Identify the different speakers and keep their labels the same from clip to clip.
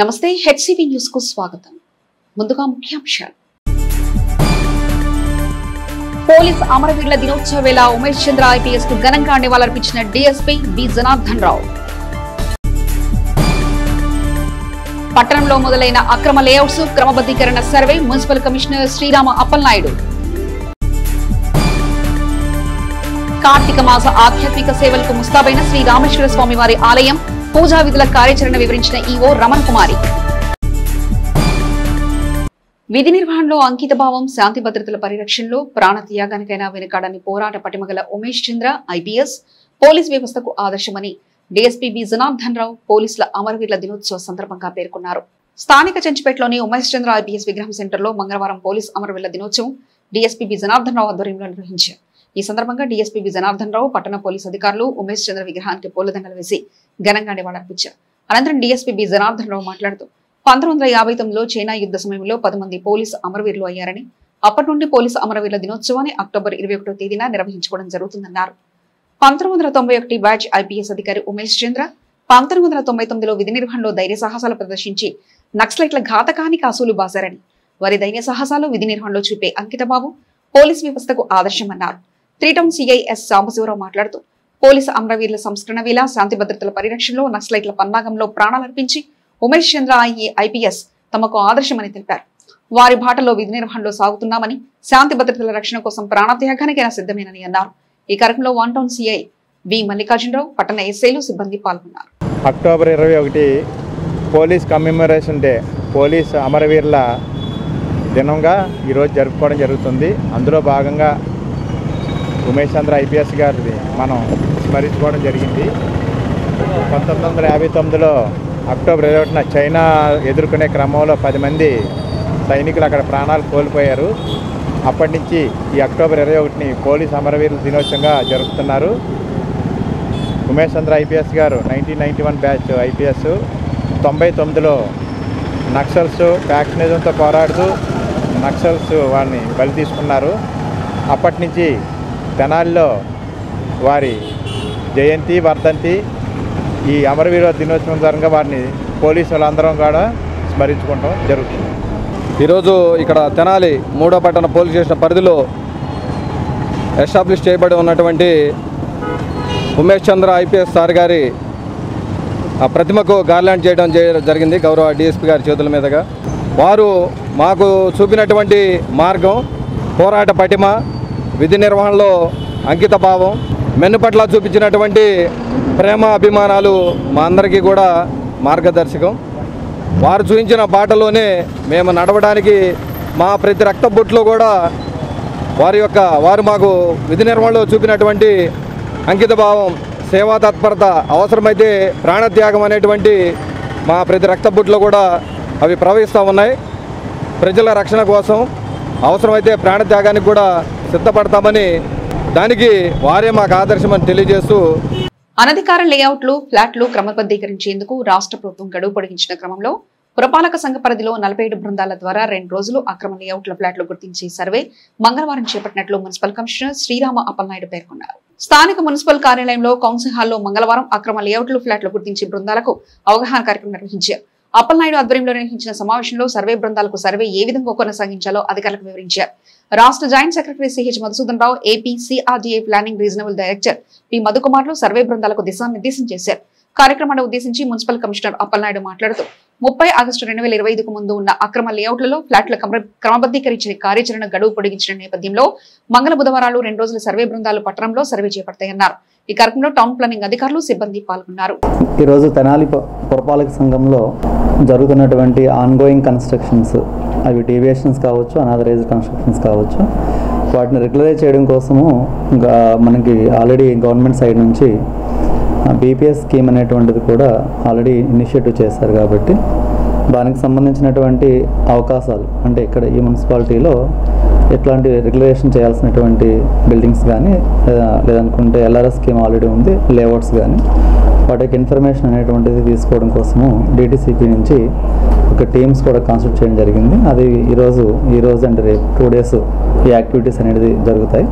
Speaker 1: నమస్తే HCV news కు స్వాగతం. ముందుగా ముఖ్యాంశాలు. పోలీస్ అమరవీరుల దినోత్సవ వేళ ఉమేష్ చంద్ర ఐపీఎస్ కు ఘనంగా నివాళులర్పించిన డీఎస్పీ బి జనార్దన్ రావు. పట్టణంలో మొదలైన అక్రమ లేఅవుట్స్ క్రమబద్ధీకరణ survey municipal commissioner Srirama Appalanaidu. కార్తీక మాస ఆధ్యాత్మిక సేవలకు ముస్తాబైన శ్రీ రామేశ్వర స్వామి వారి ఆలయం పూజా విధుల కార్యాచరణ వివరించిన ఈవో రమణ కుమారి. విధి నిర్వహణలో అంకిత భావం, శాంతి భద్రతల పరిరక్షణలో ప్రాణ త్యాగానికైనా వెనుకాడని పోరాట పటిమగల ఉమేష్ చంద్ర ఐపీఎస్ పోలీస్ వ్యవస్థకు ఆదర్శమని డీఎస్పీ బి జనార్దన్ రావు పోలీసుల అమరవీరుల దినోత్సవ సందర్భంగా పేర్కొన్నారు. స్థానిక చెంచుపేటలోని ఉమేష్ చంద్ర ఐపీఎస్ విగ్రహం సెంటర్లో మంగళవారం పోలీస్ అమరవీరుల దినోత్సవం డీఎస్పీ బి జనార్దన్ రావు ఆధ్వర్యంలో నిర్వహించారు. ఈ సందర్భంగా డీఎస్పీ బి జనార్దన్ రావు పట్టణ పోలీసు అధికారులు ఉమేష్ చంద్ర విగ్రహానికి పూలదండలు వేసి ఘనంగా నివాళులర్పించారు. అనంతరం డీఎస్పీ బి జనార్దన్ రావు మాట్లాడుతూ 1959లో చైనా యుద్ధ సమయంలో 10 మంది పోలీసు అమరవీరులు అయ్యారని, అప్పటి నుండి పోలీసు అమరవీరుల దినోత్సవాన్ని అక్టోబర్ 21వ తేదీన నిర్వహించుకోవడం జరుగుతుందన్నారు. 1991 బ్యాచ్ ఐపీఎస్ అధికారి ఉమేష్ చంద్ర 1999లో విధి నిర్వహణలో ధైర్య సాహసాలు ప్రదర్శించి నక్సలైట్ల ఘాతకానికి అసూలు బాసారని, వారి ధైర్య సాహసాలు విధి నిర్వహణలో చూపే అంకితబాబు పోలీస్ వ్యవస్థకు ఆదర్శమన్నారు. 3 టౌన్ సిఐ ఎస్ సాంబశివరావు మాట్లాడుతూ పోలీసు అమరవీరుల సంస్కరణ వేళ శాంతి భద్రతల పరిరక్షణలో నక్సలైట్ల పన్నాగంలో ప్రాణాలర్పించి ఉమేష్ చంద్ర ఐపీఎస్ తమకు ఆదర్శమని తెలిపారు. వారి బాటలో విధి నిర్వహణలో సాగుతున్నామని, శాంతి భద్రతల రక్షణ కోసం ప్రాణత్యాగానికైనా సిద్ధమేనని అన్నారు. ఈ కార్యక్రమంలో 1 టౌన్ సిఐ బి మల్లికార్జునరావు, పట్టణ ఎస్ఐలు, సిబ్బంది పాల్గొన్నారు.
Speaker 2: అక్టోబర్ 21 పోలీస్ కమ్మెమరేషన్ డే, పోలీస్ అమరవీరుల దినంగా ఈరోజు జరుపుకోవడం జరుగుతుంది. అందులో భాగంగా ఉమేష్ చంద్ర ఐపీఎస్ గారిది మనం స్మరించుకోవడం జరిగింది. 1959లో అక్టోబర్ 21న చైనా ఎదుర్కొనే క్రమంలో 10 మంది సైనికులు అక్కడ ప్రాణాలు కోల్పోయారు. అప్పటి నుంచి ఈ అక్టోబర్ 21ని పోలీస్ అమరవీరుల దినోత్సవంగా జరుపుతున్నారు. ఉమేష్ చంద్ర ఐపీఎస్ గారు 1991 బ్యాచ్ ఐపీఎస్ 99లో నక్సల్స్ ఫ్యాక్షనిజంతో పోరాడుతూ నక్సల్స్ వారిని బలి తీసుకున్నారు. అప్పటి నుంచి తెనాలిలో వారి జయంతి, వర్ధంతి, ఈ అమరవీరుల దినోత్సవం ద్వారా వారిని పోలీసు వాళ్ళందరం కూడా స్మరించుకోవడం జరుగుతుంది.
Speaker 3: ఈరోజు ఇక్కడ తెనాలి 3వ పట్టణ పోలీస్ స్టేషన్ పరిధిలో ఎస్టాబ్లిష్ చేయబడి ఉన్నటువంటి ఉమేష్ చంద్ర ఐపీఎస్ సార్ గారి ఆ ప్రతిమకు గార్లాండ్ చేయడం జరిగింది గౌరవ డీఎస్పీ గారి చేతుల మీదుగా. వారు మాకు చూపినటువంటి మార్గం, పోరాట పటిమ, విధి నిర్వహణలో అంకిత భావం, మెన్ను పట్ల చూపించినటువంటి ప్రేమ, అభిమానాలు మా అందరికీ కూడా మార్గదర్శకం. వారు చూపించిన బాటలోనే మేము నడవడానికి మా ప్రతి రక్తబొట్లో కూడా వారు మాకు విధి నిర్వహణలో చూపినటువంటి అంకిత భావం, సేవా తత్పరత, అవసరమైతే ప్రాణత్యాగం అనేటువంటి మా ప్రతి రక్తబొట్లో కూడా అవి ప్రవహిస్తూ ఉన్నాయి. ప్రజల రక్షణ కోసం అవసరమైతే ప్రాణత్యాగానికి కూడా సిద్ధపడతామని, దానికి వారే మాకు ఆదర్శమని తెలియజేస్తూ
Speaker 1: అనధికార లేఅవుట్లు, ఫ్లాట్లు క్రమబద్ధీకరించేందుకు రాష్ట్ర ప్రభుత్వం గడువు పొడిగించిన క్రమంలో పురపాలక సంఘ పరిధిలో 47 బృందాల ద్వారా 2 రోజులు అక్రమ లేఅవుట్ల ఫ్లాట్లు గుర్తించే సర్వే మంగళవారం చేపట్టినట్లు మున్సిపల్ కమిషనర్ శ్రీరామ అప్పలనాయుడు పేర్కొన్నారు. స్థానిక మున్సిపల్ కార్యాలయంలో కౌన్సిల్ హాల్లో మంగళవారం అక్రమ లేఅవుట్లు, ఫ్లాట్లు గుర్తించే బృందాలకు అవగాహన కార్యక్రమం నిర్వహించారు. అప్పలనాయుడు ఆధ్వర్యంలో నిర్వహించిన సమావేశంలో సర్వే బృందాలకు సర్వే ఏ విధంగా కొనసాగించాలో అధికారులకు వివరించారు. రాష్ట్ర joint secretary CH Madhusudhan Rao, AP CRDA planning reasonable director P మధుకుమార్లు సర్వే బృందాలకు దిశానిర్దేశం చేశారు. కార్యక్రమాన్ని ఉద్దేశించి మున్సిపల్ కమిషనర్ అప్పలనాయుడు మాట్లాడుతూ 30 ఆగస్టు 2025కు ముందు ఉన్న అక్రమ లేఅవుట్లలో ఫ్లాట్ల క్రమబద్ధీకరించే కార్యాచరణ గడువు పొడిగించిన నేపథ్యంలో మంగళ బుధవారాలు 2 రోజుల సర్వే బృందాలు పట్టణంలో సర్వే చేపడతాయన్నారు. ఈ కార్యక్రమంలో టౌన్ ప్లానింగ్ అధికారులు, సిబ్బంది పాల్గొన్నారు.
Speaker 4: ఈరోజు తెనాలి పురపాలక సంఘంలో జరుగుతున్నటువంటి ఆన్గోయింగ్ కన్స్ట్రక్షన్స్, అవి డీవియేషన్స్ కావచ్చు, అనాథరైజ్డ్ కన్స్ట్రక్షన్స్ కావచ్చు, వాటిని రెగ్యులరైజ్ చేయడం కోసము మనకి ఆల్రెడీ గవర్నమెంట్ సైడ్ నుంచి బీపీఎస్ స్కీమ్ అనేటువంటిది కూడా ఆల్రెడీ ఇనిషియేటివ్ చేశారు. కాబట్టి దానికి సంబంధించినటువంటి అవకాశాలు, అంటే ఇక్కడ ఈ మున్సిపాలిటీలో ఎట్లాంటి రెగ్యులేషన్ చేయాల్సినటువంటి బిల్డింగ్స్ కానీ, లేదనుకుంటే ఎల్ఆర్ఎస్ స్కీమ్ ఆల్రెడీ ఉంది, లేఅవుట్స్ కానీ, వాటికి ఇన్ఫర్మేషన్ అనేటువంటిది తీసుకోవడం కోసము డిటిసిపి నుంచి ఒక టీమ్స్ కూడా కాన్స్టిట్యూట్ చేయడం జరిగింది. అది ఈరోజు అంటే రేపు 2 days ఈ యాక్టివిటీస్ అనేది జరుగుతాయి.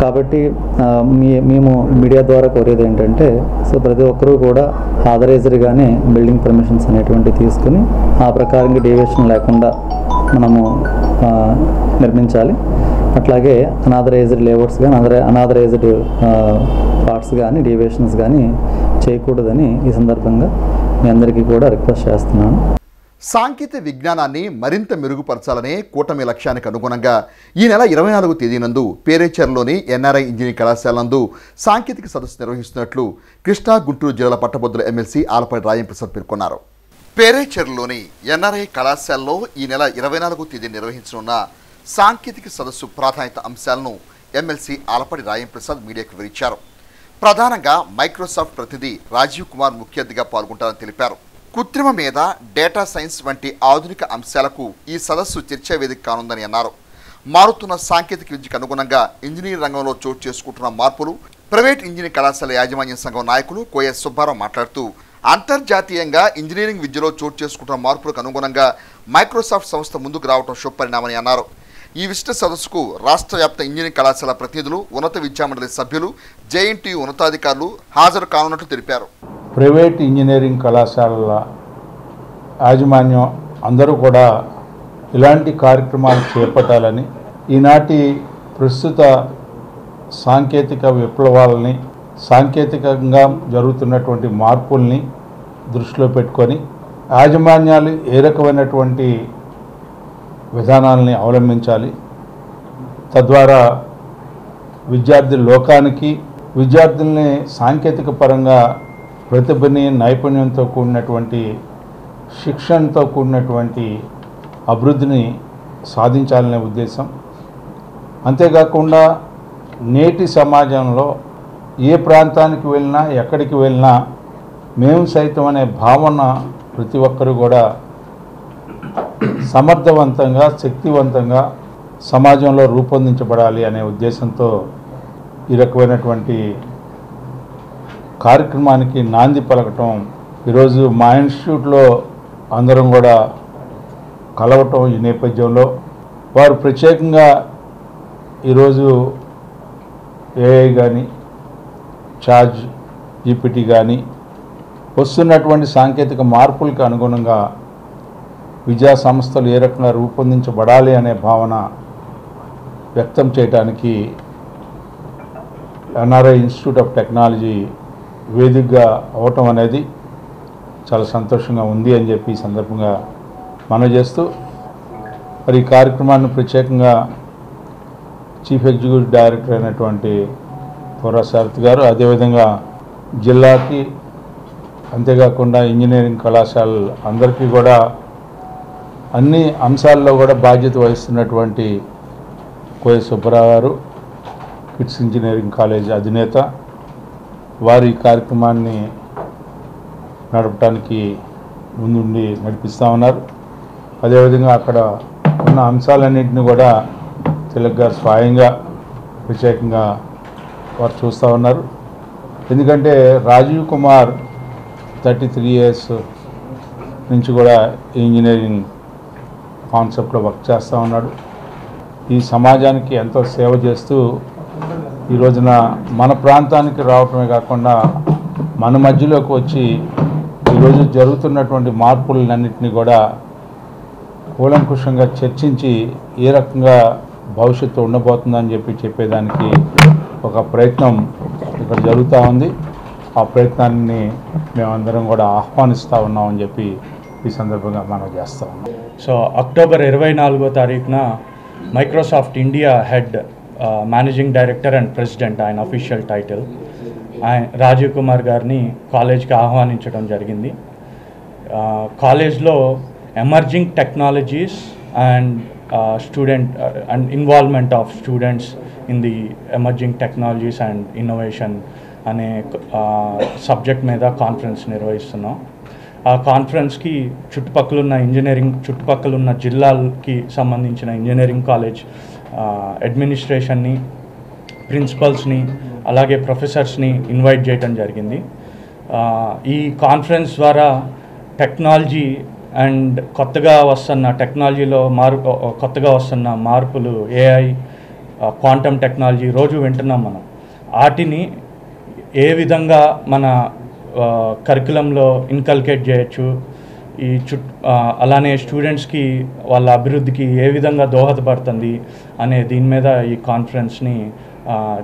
Speaker 4: కాబట్టి మేము మీడియా ద్వారా కోరేది ఏంటంటే, సో ప్రతి ఒక్కరూ కూడా ఆథరైజ్డ్గానే బిల్డింగ్ పర్మిషన్స్ అనేటువంటివి తీసుకుని ఆ ప్రకారంగా డీవియేషన్ లేకుండా మనము నిర్మించాలి. అట్లాగే అనాథరైజ్డ్ లేఅవుట్స్ కానీ అనాథరైజ్డ్ పార్ట్స్ కానీ డీవియేషన్స్ కానీ చేయకూడదని ఈ సందర్భంగా మీ అందరికీ కూడా రిక్వెస్ట్ చేస్తున్నాను.
Speaker 5: సాంకేతిక విజ్ఞానాన్ని మరింత మెరుగుపరచాలనే కూటమి లక్ష్యానికి అనుగుణంగా ఈ నెల 24వ తేదీనందు పేరేచర్లోని ఎన్ఆర్ఐ ఇంజనీరింగ్ కళాశాల నందు సాంకేతిక సదస్సు నిర్వహిస్తున్నట్లు కృష్ణా గుంటూరు జిల్లాల పట్టభద్రుల ఎమ్మెల్సీ ఆలపాటి రాజంప్రసాద్ పేర్కొన్నారు. పేరేచర్లోని ఎన్ఆర్ఐ కళాశాలలో ఈ నెల 24వ తేదీ నిర్వహించనున్న సాంకేతిక సదస్సు ప్రాధాన్యత అంశాలను ఎమ్మెల్సీ ఆలపాటి రాజంప్రసాద్ మీడియాకు వివరించారు. ప్రధానంగా మైక్రోసాఫ్ట్ ప్రతినిధి రాజీవ్ కుమార్ ముఖ్య అతిథిగా పాల్గొంటారని తెలిపారు. కృత్రిమ మీద డేటా సైన్స్ వంటి ఆధునిక అంశాలకు ఈ సదస్సు చర్చా వేదిక కానుందని అన్నారు. మారుతున్న సాంకేతిక విద్యకు అనుగుణంగా ఇంజనీరింగ్ రంగంలో చోటు చేసుకుంటున్న మార్పులు ప్రైవేట్ ఇంజనీరింగ్ కళాశాల యాజమాన్య సంఘం నాయకులు కోయ సుబ్బారావు మాట్లాడుతూ, అంతర్జాతీయంగా ఇంజనీరింగ్ విద్యలో చోటు చేసుకుంటున్న మార్పులకు అనుగుణంగా మైక్రోసాఫ్ట్ సంస్థ ముందుకు రావడం శుభపరిణామని అన్నారు. ఈ విశిష్ట సదస్సుకు రాష్ట్ర వ్యాప్త ఇంజనీరింగ్ కళాశాల ప్రతినిధులు, ఉన్నత విద్యామండలి సభ్యులు, జేఎన్టీయూ ఉన్నతాధికారులు హాజరు కానున్నట్లు తెలిపారు.
Speaker 6: ప్రైవేట్ ఇంజనీరింగ్ కళాశాలల యాజమాన్యం అందరూ కూడా ఇలాంటి కార్యక్రమాలు చేపట్టాలని, ఈనాటి ప్రస్తుత సాంకేతిక విప్లవాలని, సాంకేతికంగా జరుగుతున్నటువంటి మార్పుల్ని దృష్టిలో పెట్టుకొని యాజమాన్యాలు ఏ రకమైనటువంటి విధానాలని అవలంబించాలి, తద్వారా విద్యార్థి లోకానికి విద్యార్థుల్ని సాంకేతిక పరంగా ప్రతిభని, నైపుణ్యంతో కూడినటువంటి శిక్షణతో కూడినటువంటి అభివృద్ధిని సాధించాలనే ఉద్దేశం. అంతేకాకుండా నేటి సమాజంలో ఏ ప్రాంతానికి వెళ్ళినా, ఎక్కడికి వెళ్ళినా మేము సైతం అనే భావన ప్రతి ఒక్కరు కూడా సమర్థవంతంగా, శక్తివంతంగా సమాజంలో రూపొందించబడాలి అనే ఉద్దేశంతో ఈ రకమైనటువంటి కార్యక్రమానికి నాంది పలకటం, ఈరోజు మా ఇన్స్టిట్యూట్లో అందరం కూడా కలవటం, ఈ నేపథ్యంలో వారు ప్రత్యేకంగా ఈరోజు ఏఐ కానీ, చార్జ్ జీపీటీ కానీ వస్తున్నటువంటి సాంకేతిక మార్పులకు అనుగుణంగా విద్యా సంస్థలు ఏ రకంగా రూపొందించబడాలి అనే భావన వ్యక్తం చేయడానికి ఎన్ఆర్ఐ ఇన్స్టిట్యూట్ ఆఫ్ టెక్నాలజీ వేదికగా అవటం అనేది చాలా సంతోషంగా ఉంది అని చెప్పి ఈ సందర్భంగా మనవి చేస్తూ, మరి ఈ కార్యక్రమాన్ని ప్రత్యేకంగా చీఫ్ ఎగ్జిక్యూటివ్ డైరెక్టర్ అయినటువంటి పోరా శరత్ గారు, అదేవిధంగా జిల్లాకి, అంతేకాకుండా ఇంజనీరింగ్ కళాశాలలు అందరికీ కూడా అన్ని అంశాల్లో కూడా బాధ్యత వహిస్తున్నటువంటి కోయ సుబ్బారావు గారు, కిడ్స్ ఇంజనీరింగ్ కాలేజ్ అధినేత, వారి కార్యక్రమాన్ని నడపడానికి ముందుండి నడిపిస్తూ ఉన్నారు. అదేవిధంగా అక్కడ ఉన్న అంశాలన్నింటినీ కూడా తిలక్ గారు స్వయంగా ప్రత్యేకంగా వారు చూస్తూ ఉన్నారు. ఎందుకంటే రాజీవ్ కుమార్ 33 years నుంచి కూడా ఇంజనీరింగ్ కాన్సెప్ట్లో వర్క్ చేస్తూ ఉన్నాడు. ఈ సమాజానికి ఎంతో సేవ చేస్తూ ఈ రోజున మన ప్రాంతానికి రావటమే కాకుండా మన మధ్యలోకి వచ్చి ఈరోజు జరుగుతున్నటువంటి మార్పులన్నింటినీ కూడా కూలంకుషంగా చర్చించి ఏ రకంగా భవిష్యత్తు ఉండబోతుందని చెప్పేదానికి ఒక ప్రయత్నం ఇక్కడ జరుగుతూ ఉంది. ఆ ప్రయత్నాన్ని మేమందరం కూడా ఆహ్వానిస్తూ ఉన్నామని చెప్పి ఈ సందర్భంగా మనం చేస్తూ ఉన్నాం.
Speaker 7: సో అక్టోబర్ 24వ తారీఖున Microsoft India head, managing director and president, ఆయన అఫీషియల్ టైటిల్, రాజీవ్ కుమార్ గారిని కాలేజ్కి ఆహ్వానించడం జరిగింది. కాలేజ్లో emerging technologies and student and involvement of students in the emerging technologies and innovation అనే సబ్జెక్ట్ మీద కాన్ఫరెన్స్ నిర్వహిస్తున్నాం. ఆ కాన్ఫరెన్స్కి చుట్టుపక్కలున్న జిల్లాలకి సంబంధించిన ఇంజనీరింగ్ కాలేజ్ అడ్మినిస్ట్రేషన్ని, ప్రిన్సిపల్స్ని, అలాగే ప్రొఫెసర్స్ని ఇన్వైట్ చేయడం జరిగింది. ఈ కాన్ఫరెన్స్ ద్వారా టెక్నాలజీ అండ్ కొత్తగా వస్తున్న మార్పులు, ఏఐ, క్వాంటమ్ టెక్నాలజీ రోజు వింటున్నాం మనం. వాటిని ఏ విధంగా మన కరికులంలో ఇన్కల్కేట్ చేయొచ్చు, అలానే స్టూడెంట్స్కి వాళ్ళ అభివృద్ధికి ఏ విధంగా దోహదపడుతుంది అనే దీని మీద ఈ కాన్ఫరెన్స్ని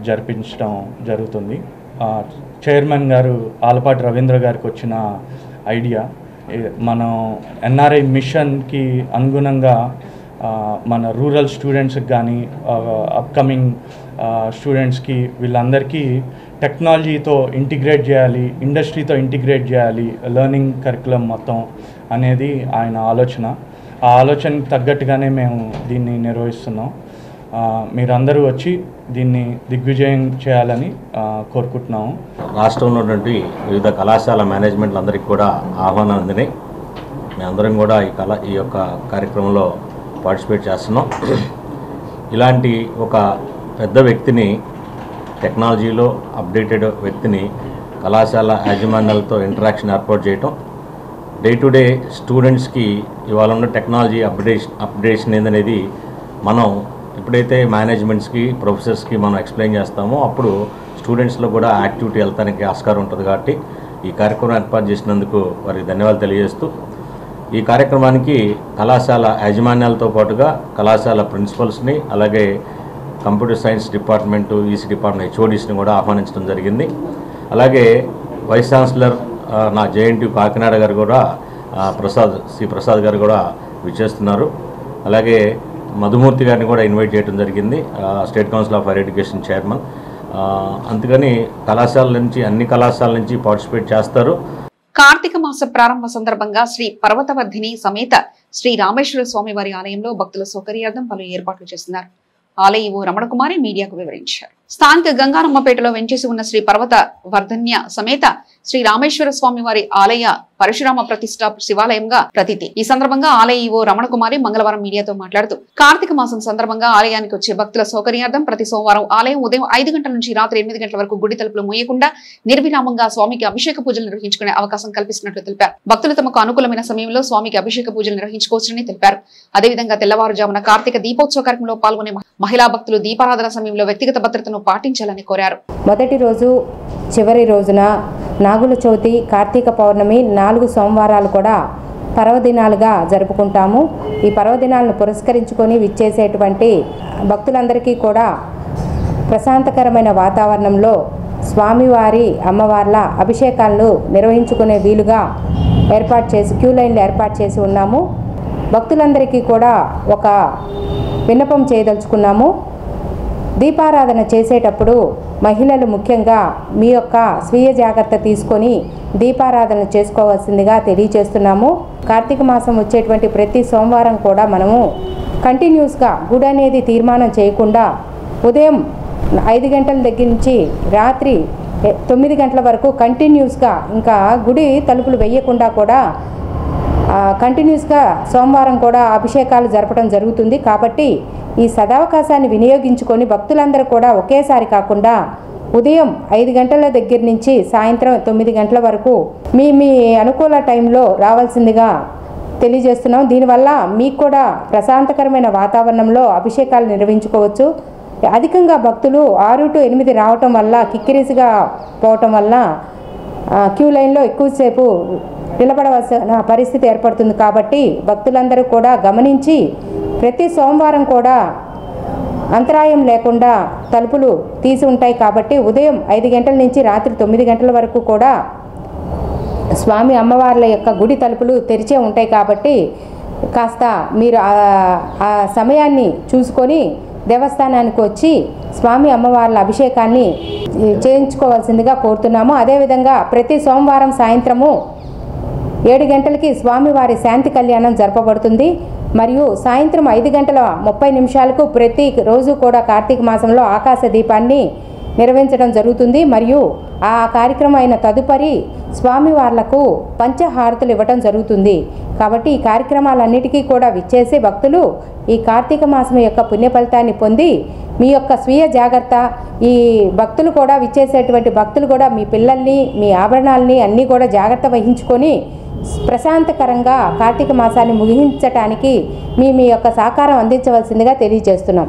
Speaker 7: జరిపించడం జరుగుతుంది. చైర్మన్ గారు ఆలపాటి రవీంద్ర గారికి వచ్చిన ఐడియా, మనం ఎన్ఆర్ఐ మిషన్కి అనుగుణంగా మన రూరల్ స్టూడెంట్స్కి కానీ అప్కమింగ్ స్టూడెంట్స్కి వీళ్ళందరికీ టెక్నాలజీతో ఇంటిగ్రేట్ చేయాలి, ఇండస్ట్రీతో ఇంటిగ్రేట్ చేయాలి లెర్నింగ్ కరికులం మొత్తం అనేది ఆయన ఆలోచన. ఆ ఆలోచనకి తగ్గట్టుగానే మేము దీన్ని నిర్వహిస్తున్నాం. మీరందరూ వచ్చి దీన్ని దిగ్విజయం చేయాలని కోరుకుంటున్నాము.
Speaker 8: రాష్ట్రంలో ఉన్నటువంటి వివిధ కళాశాల మేనేజ్మెంట్లందరికీ కూడా ఆహ్వానం అందినాయి. మేమందరం కూడా ఈ యొక్క కార్యక్రమంలో పార్టిసిపేట్ చేస్తున్నాం. ఇలాంటి ఒక పెద్ద వ్యక్తిని, టెక్నాలజీలో అప్డేటెడ్ వ్యక్తిని కళాశాల యాజమాన్యాలతో ఇంటరాక్షన్ ఏర్పాటు చేయటం, డే టు డే స్టూడెంట్స్కి ఇవాళ ఉన్న టెక్నాలజీ అప్డేషన్ ఏందనేది మనం ఎప్పుడైతే మేనేజ్మెంట్స్కి, ప్రొఫెసర్స్కి మనం ఎక్స్ప్లెయిన్ చేస్తామో అప్పుడు స్టూడెంట్స్లో కూడా యాక్టివిటీ వెళ్తానికి ఆస్కారం ఉంటుంది. కాబట్టి ఈ కార్యక్రమం ఏర్పాటు చేసినందుకు వారికి ధన్యవాదాలు తెలియజేస్తూ, ఈ కార్యక్రమానికి కళాశాల యాజమాన్యాలతో పాటుగా కళాశాల ప్రిన్సిపల్స్ని, అలాగే computer science department, EC department హెచ్ఓడీస్ని కూడా ఆహ్వానించడం జరిగింది. అలాగే వైస్ ఛాన్సలర్ నా జేఎన్టీయూ కాకినాడ గారు కూడా సి ప్రసాద్ గారు కూడా విచ్చేస్తున్నారు. అలాగే మధుమూర్తి గారిని కూడా ఇన్వైట్ చేయడం జరిగింది, state council of higher education chairman. అందుకని అన్ని కళాశాలల నుంచి పార్టిసిపేట్ చేస్తారు.
Speaker 1: కార్తీక మాస ప్రారంభ సందర్భంగా శ్రీ పర్వతవర్ధిని సమేత శ్రీ రామేశ్వర స్వామి వారి ఆలయంలో భక్తుల సౌకర్యార్థం పలు ఏర్పాట్లు చేస్తున్నారు. ఆలయ ఈవో రమణకుమారి మీడియాకు వివరించారు. స్థానిక గంగారమ్మపేటలో వెంచేసి ఉన్న శ్రీ పర్వత వర్ధన్య సమేత శ్రీ రామేశ్వర స్వామి వారి ఆలయ పరశురామ ప్రతిష్ట శివాలయంగా ప్రతీతి. ఈ సందర్భంగా ఆలయ ఈవో రమణకుమారి మంగళవారం మీడియాతో మాట్లాడుతూ, కార్తీక మాసం సందర్భంగా ఆలయానికి వచ్చే భక్తుల సౌకర్యార్థం ప్రతి సోమవారం ఆలయం ఉదయం 5 గంటల నుంచి రాత్రి 8 గంటల వరకు గుడి తలుపులు మూయకుండా నిర్విరామంగా స్వామికి అభిషేక పూజలు నిర్వహించుకునే అవకాశం కల్పిస్తున్నట్లు తెలిపారు. భక్తులు తమకు అనుకూలమైన సమయంలో స్వామికి అభిషేక పూజలు నిర్వహించుకోవచ్చని తెలిపారు. అదేవిధంగా తెల్లవారుజామున కార్తీక దీపోత్సవ కార్యక్రమంలో పాల్గొనే మహిళా భక్తులు దీపారాధన సమయంలో వ్యక్తిగత భద్రతను పాటించాలని కోరారు.
Speaker 9: మొదటి రోజు, చివరి రోజున నాగుల చవితి, కార్తీక పౌర్ణమి 4 సోమవారాలు కూడా పర్వదినాలుగా జరుపుకుంటాము. ఈ పర్వదినాలను పురస్కరించుకొని విచ్చేసేటువంటి భక్తులందరికీ కూడా ప్రశాంతకరమైన వాతావరణంలో స్వామివారి అమ్మవార్ల అభిషేకాలను నిర్వహించుకునే వీలుగా క్యూ లైన్లు ఏర్పాటు చేసి ఉన్నాము. భక్తులందరికీ కూడా ఒక విన్నపం చేయదలుచుకున్నాము. దీపారాధన చేసేటప్పుడు మహిళలు ముఖ్యంగా మీ యొక్క స్వీయ జాగ్రత్త తీసుకొని దీపారాధన చేసుకోవాల్సిందిగా తెలియజేస్తున్నాము. కార్తీక మాసం వచ్చేటువంటి ప్రతి సోమవారం కూడా మనము కంటిన్యూస్గా గుడి అనేది తీర్మానం చేయకుండా ఉదయం 5 గంటల దగ్గర నుంచి రాత్రి 9 గంటల వరకు కంటిన్యూస్గా ఇంకా గుడి తలుపులు వేయకుండా కూడా కంటిన్యూస్గా సోమవారం కూడా అభిషేకాలు జరపడం జరుగుతుంది. కాబట్టి ఈ సదవకాశాన్ని వినియోగించుకొని భక్తులందరూ కూడా ఒకేసారి కాకుండా ఉదయం 5 గంటల దగ్గర నుంచి సాయంత్రం 9 గంటల వరకు మీ అనుకూల టైంలో రావాల్సిందిగా తెలియజేస్తున్నాం. దీనివల్ల మీకు కూడా ప్రశాంతకరమైన వాతావరణంలో అభిషేకాలు నిర్వహించుకోవచ్చు. అధికంగా భక్తులు 6 to 8 రావటం వల్ల, కిక్కిరిసిగా పోవటం వల్ల క్యూ లైన్లో ఎక్కువసేపు నిలబడవలసిన పరిస్థితి ఏర్పడుతుంది. కాబట్టి భక్తులందరూ కూడా గమనించి ప్రతి సోమవారం కూడా అంతరాయం లేకుండా తలుపులు తీసి ఉంటాయి. కాబట్టి ఉదయం 5 గంటల నుంచి రాత్రి 9 గంటల వరకు కూడా స్వామి అమ్మవార్ల యొక్క గుడి తలుపులు తెరిచే ఉంటాయి. కాబట్టి కాస్త మీరు ఆ సమయాన్ని చూసుకొని దేవస్థానానికి వచ్చి స్వామి అమ్మవార్ల అభిషేకాన్ని చేయించుకోవాల్సిందిగా కోరుతున్నాము. అదేవిధంగా ప్రతి సోమవారం సాయంత్రము 7 గంటలకి స్వామివారి శాంతి కళ్యాణం జరపబడుతుంది. మరియు సాయంత్రం 5:30 ప్రతి రోజు కూడా కార్తీక మాసంలో ఆకాశ దీపాన్ని నిర్వహించడం జరుగుతుంది. మరియు ఆ కార్యక్రమం అయిన తదుపరి స్వామివార్లకు పంచహారతులు ఇవ్వటం జరుగుతుంది. కాబట్టి ఈ కార్యక్రమాలన్నిటికీ కూడా విచ్చేసి భక్తులు ఈ కార్తీక మాసం యొక్క పుణ్య ఫలితాన్ని పొంది మీ యొక్క స్వీయ జాగ్రత్త, ఈ భక్తులు కూడా విచ్చేసేటువంటి భక్తులు కూడా మీ పిల్లల్ని, మీ ఆభరణాలని అన్నీ కూడా జాగ్రత్త వహించుకొని ప్రశాంతకరంగా కార్తీక మాసాన్ని ముగించటానికి మీ యొక్క సహకారం అందించవలసిందిగా తెలియజేస్తున్నాం.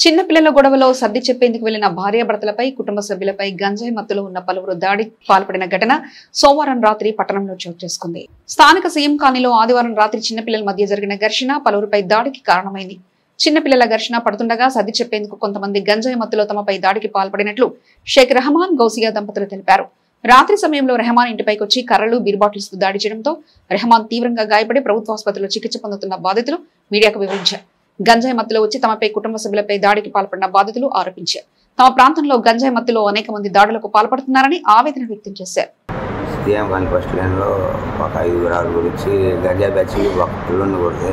Speaker 1: చిన్నపిల్లల గొడవలో సర్ది చెప్పేందుకు వెళ్లిన భార్యాభర్తలపై కుటుంబ సభ్యులపై గంజాయి మత్తులో ఉన్న పలువురు దాడికి పాల్పడిన ఘటన సోమవారం రాత్రి పట్టణంలో చోటు చేసుకుంది. స్థానిక సీఎం కాలనీలో ఆదివారం రాత్రి చిన్నపిల్లల మధ్య జరిగిన ఘర్షణ పలువురిపై దాడికి కారణమైంది. చిన్నపిల్లల ఘర్షణ పడుతుండగా సర్ది చెప్పేందుకు కొంతమంది గంజాయి మత్తులో తమపై దాడికి పాల్పడినట్లు షేక్ రెహమాన్ గౌసియా దంపతులు తెలిపారు. రాత్రి సమయంలో రెహమాన్ ఇంటిపైకి వచ్చి కర్రలు బీర్బాటిల్స్ దాడి చేయడంతో రెహమాన్ తీవ్రంగా గాయపడి ప్రభుత్వ ఆసుపత్రిలో చికిత్స పొందుతున్న బాధితులు మీడియాకు వివరించారు. గంజాయి మత్తులో వచ్చి తమపై కుటుంబ సభ్యులపై దాడికి పాల్పడిన బాధితులు ఆరోపించారు. తమ ప్రాంతంలో గంజాయి మత్తులో అనేక మంది దాడులకు పాల్పడుతున్నారని ఆవేదన వ్యక్తం చేశారు.
Speaker 10: సీఎం కాలనీ ఫస్ట్ లైన్లో ఒక 5 గురించి గంజాయి బ్యాచ్ ఒక పిల్లల్ని కొడితే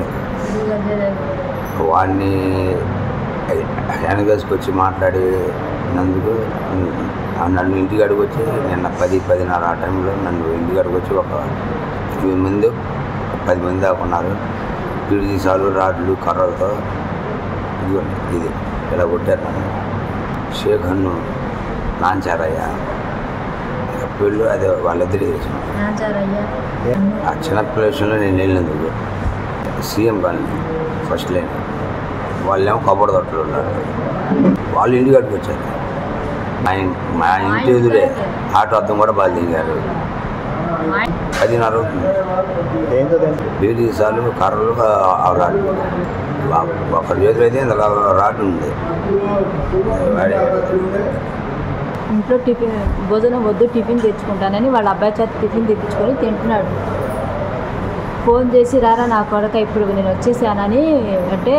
Speaker 10: వాడిని వెనకేసుకొచ్చి మాట్లాడినందుకు నన్ను ఇంటికాడికి వచ్చి నిన్న 10-10:30 ఆ టైంలో నన్ను ఇంటికాడికి వచ్చి ఒక 10 మంది దాకా ఉన్నారు. పిడిసాలు రాడ్లు కర్రలతో ఇది ఇలా కొట్టారు. నన్ను షేక్ హన్ను నాంచారయ్య పెళ్ళు అదే వాళ్ళిద్దరు చేసిన ఆ చిన్న ప్లేస్లో నేను వెళ్ళినందుకు సీఎం కాలనీ ఫస్ట్ లైన్ వాళ్ళేమో కొబ్బరి తోటలు ఉన్నారు. వాళ్ళు ఇంటికాడికి వచ్చారు. మా ఇంటి ఎదురే ఆటో అద్దం కూడా బాగా దిగారు. 10:30 అవుతుంది. బీడీసాలు కర్రలు రాడ్లు ఒకటి చేతులు అయితే రాడ్లు ఉంది.
Speaker 11: ఇంట్లో భోజనం వద్దు టిఫిన్ తెచ్చుకుంటానని వాళ్ళ అబ్బాయి చేత టిఫిన్ తెప్పించుకొని తింటున్నాడు. ఫోన్ చేసి రారా నా కొడక ఇప్పుడు నేను వచ్చేసానని అంటే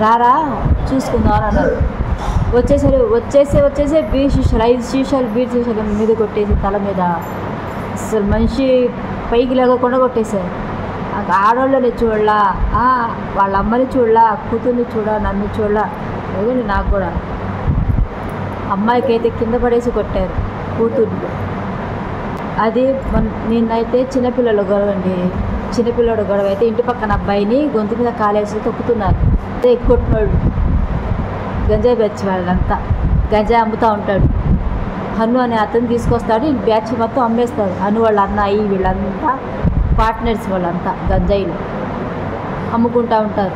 Speaker 11: రారా చూసుకుందాం అన్నారు. వచ్చేసే బీర్ శీషాలు 5 శీషాలు బీర్ శీషాలు మీద కొట్టేసి తల మీద అసలు మనిషి పైకి లేకుండా కొట్టేశారు. ఆడవాళ్ళని చూడలా, వాళ్ళ అమ్మని చూడలా, కూతుర్ని నన్ను చూడలా. అదే నాకు కూడా అమ్మాయికి అయితే కింద పడేసి కొట్టారు కూతుర్ని. అది నిన్నైతే చిన్నపిల్లల గొడవ అండి. చిన్నపిల్లడు గొడవ అయితే ఇంటి పక్కన అబ్బాయిని గొంతు మీద కాలేసి తొక్కుతున్నారు. అదే కొట్టినోళ్ళు గంజాయి బ్యాచ్ వాళ్ళంతా గంజాయి అమ్ముతూ ఉంటాడు. హన్ను అనే అతను తీసుకొస్తాడు, ఈ బ్యాచ్ మొత్తం అమ్మేస్తాడు. హన్ను వాళ్ళ అన్నయ్య వీళ్ళంతా పార్ట్నర్స్ వాళ్ళంతా గంజాయిలు అమ్ముకుంటూ ఉంటారు.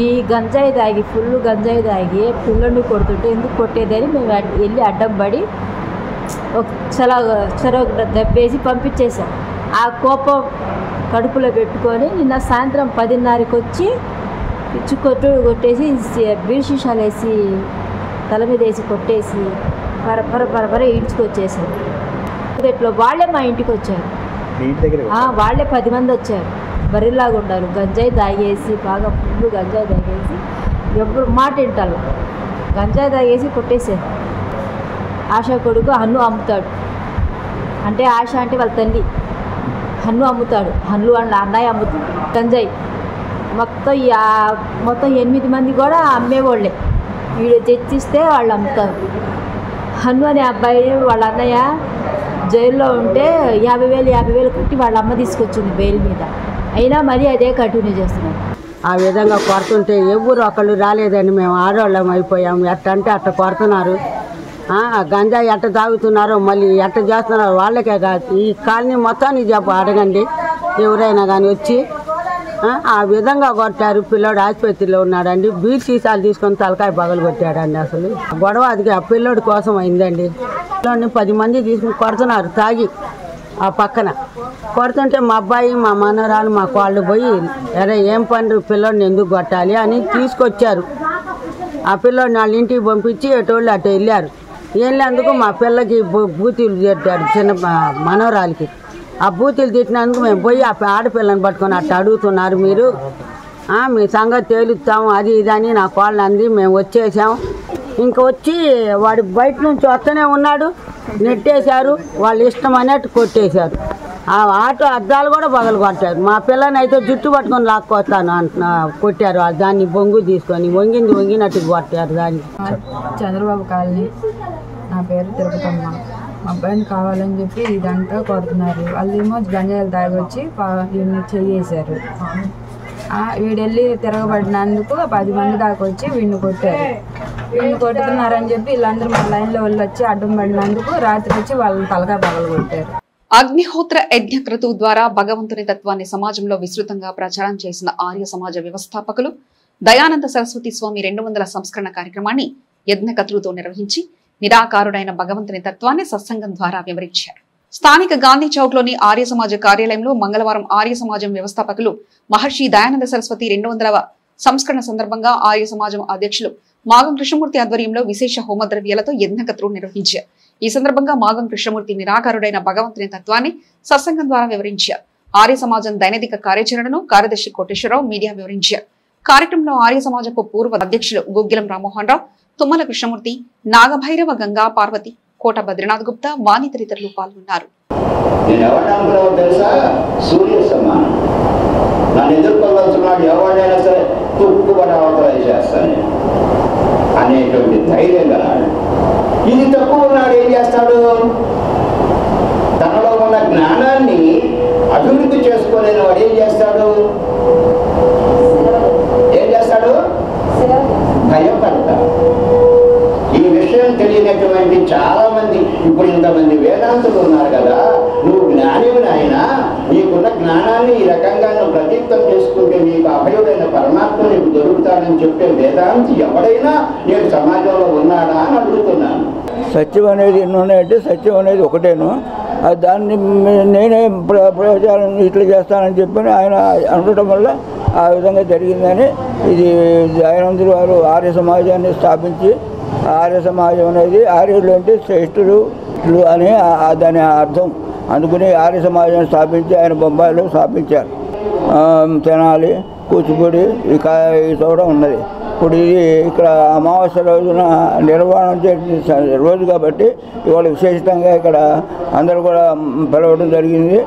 Speaker 11: ఈ గంజాయి తాగి ఫుల్ గంజాయి తాగి పిల్లల్ని కొడుతుంటే ఎందుకు కొట్టేదని మేము వెళ్ళి అడ్డం పడి ఒక చెరవ దెబ్బేసి పంపించేసాం. ఆ కోపం కడుపులో పెట్టుకొని నిన్న సాయంత్రం 10:30కి వచ్చి పిచ్చి కొట్టేసి బీర్ శీషాలు వేసి తల మీద వేసి కొట్టేసి పరపర ఈడ్చుకొచ్చేసారు. ఇట్లా వాళ్ళే మా ఇంటికి వచ్చారు. వాళ్ళే 10 మంది వచ్చారు. బరిలాగా ఉన్నారు. గంజాయి తాగేసి బాగా ఫుల్ గంజాయి తాగేసి ఎప్పుడు మాట వింటారు. గంజాయి తాగేసి కొట్టేశారు. ఆశ కొడుకు హన్ను అమ్ముతాడు. అంటే ఆశ అంటే వాళ్ళ తల్లి. హన్ను అమ్ముతాడు. హన్ను వాళ్ళ అన్నయ్య అమ్ముతాడు గంజాయి. మొత్తం 8 మంది కూడా అమ్మేవాళ్ళే. వీడు తెచ్చిస్తే వాళ్ళు అమ్ముతారు. హన్ను అనే అబ్బాయి వాళ్ళ అన్నయ్య జైల్లో ఉంటే 50,000 కట్టి వాళ్ళ అమ్మ తీసుకొచ్చింది బెయిల్ మీద. అయినా మరీ అదే కంటిన్యూ చేస్తున్నారు.
Speaker 12: ఆ విధంగా కొడుతుంటే ఎవరు ఒకళ్ళు రాలేదని మేము ఆడవాళ్ళం అయిపోయాము. ఎట్ట అంటే అట్ట కొడుతున్నారు. గంజాయి ఎట్ట తాగుతున్నారో మళ్ళీ ఎట్ట చేస్తున్నారో వాళ్ళకే కాదు, ఈ కాలనీ మొత్తానికి అడగండి ఎవరైనా కానీ వచ్చి. ఆ విధంగా కొట్టారు. పిల్లోడు ఆసుపత్రిలో ఉన్నాడండి. బీర్ సీసాలు తీసుకొని తలకాయ పగలు కొట్టాడండి. అసలు గొడవ అది ఆ పిల్లోడి కోసం అయిందండి. పిల్లోడిని 10 మంది తీసుకుని కొడుతున్నారు తాగి. ఆ పక్కన కొడుతుంటే మా అబ్బాయి మా మనవరాలు మా కోళ్ళు పోయి అరే ఏం పని పిల్లోడిని ఎందుకు కొట్టాలి అని తీసుకొచ్చారు. ఆ పిల్లోడిని వాళ్ళ ఇంటికి పంపించి ఎటోళ్ళు అటు వెళ్ళారు. వెళ్ళేందుకు మా పిల్లకి బూతులు తిట్టాడు చిన్న మనవరాలకి. ఆ బూతులు తిట్టినందుకు మేము పోయి ఆ ఆడపిల్లని పట్టుకొని అట్ట అడుగుతున్నారు మీరు, మీ సంగతి తేలుస్తాము అది ఇది అని నా కోళ్ళ అంది. మేము వచ్చేసాం. ఇంక వచ్చి వాడు బయట నుంచి వస్తూనే ఉన్నాడు. నెట్టేశారు. వాళ్ళు ఇష్టం అన్నట్టు కొట్టేశారు. ఆ ఆటో అద్దాలు కూడా పగలు కొట్టారు. మా పిల్లని అయితే జుట్టు పట్టుకొని లాక్కొస్తాను అంటున్నా కొట్టారు. దాన్ని బొంగు తీసుకొని వంగినట్టు కొట్టారు. దాన్ని
Speaker 11: చంద్రబాబు కాలనీ. నా పేరు తిరుపతమ్మ. మా అబ్బాయిని కావాలని చెప్పి ఇదంతా కొడుతున్నారు. వాళ్ళేమో గంజాయిలు తాగొచ్చి వీడిని చేసేశారు. వీడెళ్ళి తిరగబడినందుకు 10 మంది దాకా వచ్చి వీడిని కొట్టారు. వీడిని కొట్టుతున్నారని చెప్పి వీళ్ళందరూ మా లైన్లో వాళ్ళు వచ్చి అడ్డం పడినందుకు రాత్రి వచ్చి వాళ్ళని తలకాయ పగలు కొట్టారు.
Speaker 1: అగ్నిహోత్ర యజ్ఞ క్రతువు ద్వారా భగవంతుని తత్వాన్ని సమాజంలో విస్తృతంగా ప్రచారం చేసిన ఆర్య సమాజ వ్యవస్థాపకులు దయానంద సరస్వతి స్వామి 200 సంస్కరణ కార్యక్రమాన్ని యజ్ఞకత్రుతో నిర్వహించి నిరాకారుడైన భగవంతుని తత్వాన్ని సత్సంగం ద్వారా వివరించారు. స్థానిక గాంధీ చౌక్ లోని ఆర్య సమాజ కార్యాలయంలో మంగళవారం ఆర్య సమాజం వ్యవస్థాపకులు మహర్షి దయానంద సరస్వతి 200వ సంస్కరణ సందర్భంగా ఆర్య సమాజం అధ్యక్షులు మాగం కృష్ణమూర్తి ఆధ్వర్యంలో విశేష హోమద్రవ్యాలతో యజ్ఞకత్రుడు నిర్వహించారు. ఈ సందర్భంగా మాగం కృష్ణమూర్తి నిరాకారుడైన భగవంతుని తత్వాన్ని సత్సంగం ద్వారా వివరించారు. ఆర్య సమాజం దైనందిక కార్యాచరణను కార్యదర్శి కోటేశ్వరరావు మీడియా వివరించారు. కార్యక్రమంలో ఆర్య సమాజపు పూర్వ అధ్యక్షులు గుగ్గిలం రామ్మోహన్ రావు, తుమ్మల కృష్ణమూర్తి, నాగభైరవ గంగా పార్వతి, కోట బద్రీనాథ్ గుప్తా, వాణి తదితరులు పాల్గొన్నారు.
Speaker 13: అనేటువంటి ధైర్యం గలవాడు. ఇది తక్కువ ఉన్నాడు ఏం చేస్తాడు? తనలో ఉన్న జ్ఞానాన్ని అభివృద్ధి చేసుకోలేని వాడు ఏం చేస్తాడు? భయపడతాడు. ఈ విషయం తెలియనటువంటి చాలా మంది, ఇప్పుడు ఇంతమంది వేదాంతులు ఉన్నారు కదా, నువ్వు జ్ఞానివి నాయన, నీకున్న జ్ఞానాన్ని ఈ రకంగా నువ్వు ప్రతీక్తం చేసుకుంటే నీకు అభయుడైన పరమాత్మ నీకు దొరుకుతాడని చెప్పే వేదాంతి ఎవడైనా నేను సమాజంలో ఉన్నాడా అని అడుగుతున్నాను.
Speaker 14: సత్యం అనేది ఎన్ని ఉన్నాయంటే సత్యం అనేది ఒకటేను. దాన్ని నేనే ప్రచారం ఇట్లా చేస్తానని చెప్పి ఆయన అనడం వల్ల ఆ విధంగా జరిగిందని, ఇది దయానందులు వారు ఆర్య సమాజాన్ని స్థాపించి, ఆర్య సమాజం అనేది ఆర్యులు అంటే శ్రేష్ఠులు అని దాని అర్థం. అందుకని ఆర్య సమాజాన్ని స్థాపించి ఆయన బొంబాయిలో స్థాపించారు. తెనాలి, కూచిపూడి ఈ చోట ఉన్నది. ఇప్పుడు ఇది ఇక్కడ అమావాస్య రోజున నిర్వహణ చేసిన రోజు కాబట్టి ఇవాళ విశేషంగా ఇక్కడ అందరూ కూడా పిలవడం జరిగింది.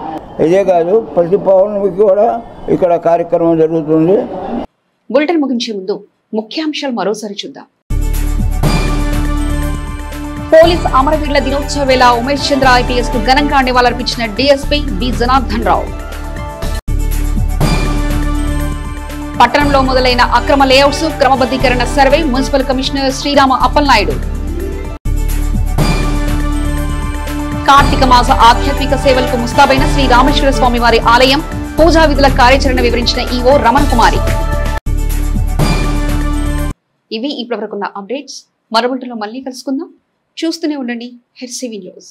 Speaker 14: ఇదే కాదు, ప్రతి పౌర్ణమికి కూడా ఇక్కడ కార్యక్రమం జరుగుతుంది.
Speaker 1: బులెటిన్ ముగించే ముందు ముఖ్యాంశాలు మరోసారి చూద్దాం. పోలీస్ అమరవీరుల దినోత్సవ వేళ ఉమేష్ చంద్ర ఐపీఎస్ కు ఘనంగా నివాళులర్పించిన డీఎస్పీ బి జనార్దన్ రావు. పట్టణంలో మొదలైన అక్రమ లేఅవుట్స్ క్రమబద్ధీకరణ survey municipal commissioner Srirama Appalanaidu. కార్తీక మాస ఆధ్యాత్మిక సేవలకు ముస్తాబైన శ్రీ రామేశ్వర స్వామి వారి ఆలయం పూజా విధుల కార్యాచరణ వివరించిన ఈవో రమణ కుమారి. ఇవి ఇప్పటివరకున్న అప్డేట్స్. మరో బులెటిన్లో మళ్ళీ కలుసుకుందాం. చూస్తూనే ఉండండి హెచ్సివి న్యూస్.